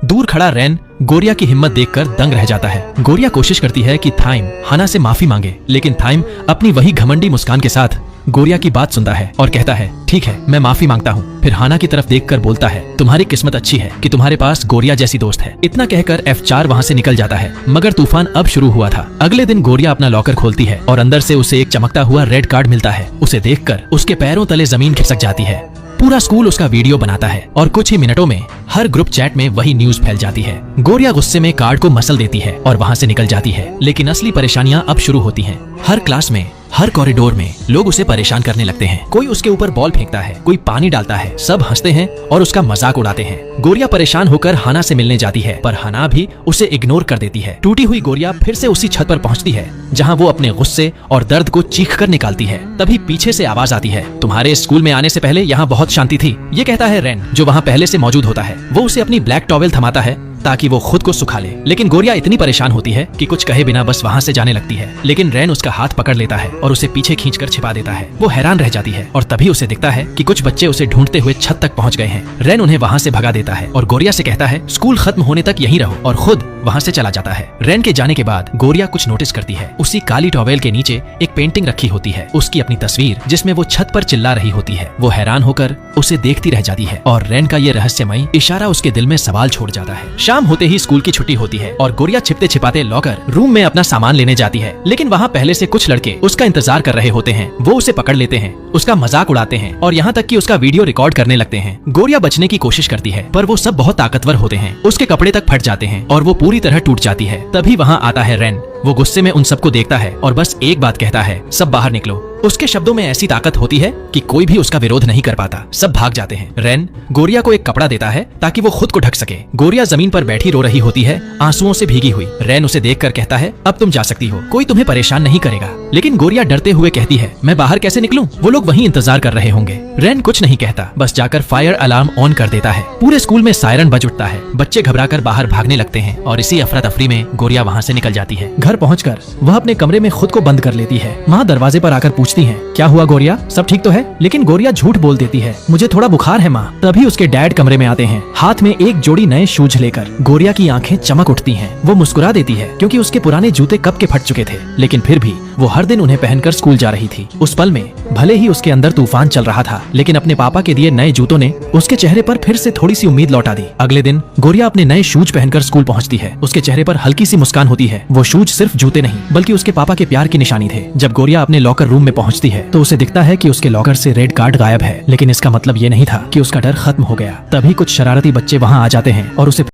दूर खड़ा रैन गोरिया की हिम्मत देखकर दंग रह जाता है। गोरिया कोशिश करती है कि थाइम हाना से माफी मांगे, लेकिन थाइम अपनी वही घमंडी मुस्कान के साथ गोरिया की बात सुनता है और कहता है ठीक है, मैं माफी मांगता हूँ। फिर हाना की तरफ देखकर बोलता है तुम्हारी किस्मत अच्छी है कि तुम्हारे पास गोरिया जैसी दोस्त है। इतना कहकर F4 वहाँ से निकल जाता है, मगर तूफान अब शुरू हुआ था। अगले दिन गोरिया अपना लॉकर खोलती है और अंदर से उसे एक चमकता हुआ रेड कार्ड मिलता है। उसे देखकर उसके पैरों तले जमीन खिसक जाती है। पूरा स्कूल उसका वीडियो बनाता है और कुछ ही मिनटों में हर ग्रुप चैट में वही न्यूज फैल जाती है। गोरिया गुस्से में कार्ड को मसल देती है और वहाँ से निकल जाती है। लेकिन असली परेशानियां अब शुरू होती हैं। हर क्लास में, हर कॉरिडोर में लोग उसे परेशान करने लगते हैं। कोई उसके ऊपर बॉल फेंकता है, कोई पानी डालता है। सब हंसते हैं और उसका मजाक उड़ाते हैं। गोरिया परेशान होकर हाना से मिलने जाती है, पर हाना भी उसे इग्नोर कर देती है। टूटी हुई गोरिया फिर से उसी छत पर पहुंचती है जहां वो अपने गुस्से और दर्द को चीख कर निकालती है। तभी पीछे से आवाज आती है तुम्हारे स्कूल में आने से पहले यहाँ बहुत शांति थी। ये कहता है रैन, जो वहाँ पहले से मौजूद होता है। वो उसे अपनी ब्लैक टॉवेल थमाता है ताकि वो खुद को सुखा ले, लेकिन गोरिया इतनी परेशान होती है कि कुछ कहे बिना बस वहाँ से जाने लगती है। लेकिन रैन उसका हाथ पकड़ लेता है और उसे पीछे खींचकर छिपा देता है। वो हैरान रह जाती है और तभी उसे दिखता है कि कुछ बच्चे उसे ढूंढते हुए छत तक पहुँच गए हैं। रैन उन्हें वहाँ से भगा देता है और गोरिया से कहता है स्कूल खत्म होने तक यहीं रहो, और खुद वहाँ से चला जाता है। रैन के जाने के बाद गोरिया कुछ नोटिस करती है। उसी काली टॉवेल के नीचे एक पेंटिंग रखी होती है, उसकी अपनी तस्वीर जिसमें वो छत पर चिल्ला रही होती है। वो हैरान होकर उसे देखती रह जाती है और रैन का ये रहस्यमयी इशारा उसके दिल में सवाल छोड़ जाता है। शाम होते ही स्कूल की छुट्टी होती है और गोरिया छिपते छिपाते लॉकर रूम में अपना सामान लेने जाती है। लेकिन वहाँ पहले से कुछ लड़के उसका इंतजार कर रहे होते हैं। वो उसे पकड़ लेते हैं, उसका मजाक उड़ाते हैं और यहाँ तक कि उसका वीडियो रिकॉर्ड करने लगते हैं। गोरिया बचने की कोशिश करती है, पर वो सब बहुत ताकतवर होते हैं। उसके कपड़े तक फट जाते हैं और वो पूरी तरह टूट जाती है। तभी वहाँ आता है रैन। वो गुस्से में उन सबको देखता है और बस एक बात कहता है, सब बाहर निकलो। उसके शब्दों में ऐसी ताकत होती है कि कोई भी उसका विरोध नहीं कर पाता। सब भाग जाते हैं। रैन गोरिया को एक कपड़ा देता है ताकि वो खुद को ढक सके। गोरिया जमीन पर बैठी रो रही होती है, आंसुओं से भीगी हुई। रैन उसे देखकर कहता है अब तुम जा सकती हो, कोई तुम्हें परेशान नहीं करेगा। लेकिन गोरिया डरते हुए कहती है मैं बाहर कैसे निकलूं? वो लोग वहीं इंतजार कर रहे होंगे। रैन कुछ नहीं कहता, बस जाकर फायर अलार्म ऑन कर देता है। पूरे स्कूल में सायरन बज उठता है। बच्चे घबराकर बाहर भागने लगते हैं और इसी अफरा तफरी में गोरिया वहाँ से निकल जाती है। घर पहुँचकर वह अपने कमरे में खुद को बंद कर लेती है। माँ दरवाजे पर आकर पूछती है क्या हुआ गोरिया, सब ठीक तो है? लेकिन गोरिया झूठ बोल देती है, मुझे थोड़ा बुखार है माँ। तभी उसके डैड कमरे में आते हैं, हाथ में एक जोड़ी नए शूज लेकर। गोरिया की आंखें चमक उठती हैं। वो मुस्कुरा देती है क्योंकि उसके पुराने जूते कब के फट चुके थे, लेकिन फिर भी वो हर दिन उन्हें पहनकर स्कूल जा रही थी। उस पल में भले ही उसके अंदर तूफान चल रहा था, लेकिन अपने पापा के दिए नए जूतों ने उसके चेहरे पर फिर से थोड़ी सी उम्मीद लौटा दी। अगले दिन गोरिया अपने नए शूज पहनकर स्कूल पहुंचती है। उसके चेहरे पर हल्की सी मुस्कान होती है। वो शूज सिर्फ जूते नहीं बल्कि उसके पापा के प्यार की निशानी थे। जब गोरिया अपने लॉकर रूम में पहुंचती है तो उसे दिखता है कि उसके लॉकर से रेड कार्ड गायब है, लेकिन इसका मतलब ये नहीं था कि उसका डर खत्म हो गया। तभी कुछ शरारती बच्चे वहाँ आ जाते हैं और उसे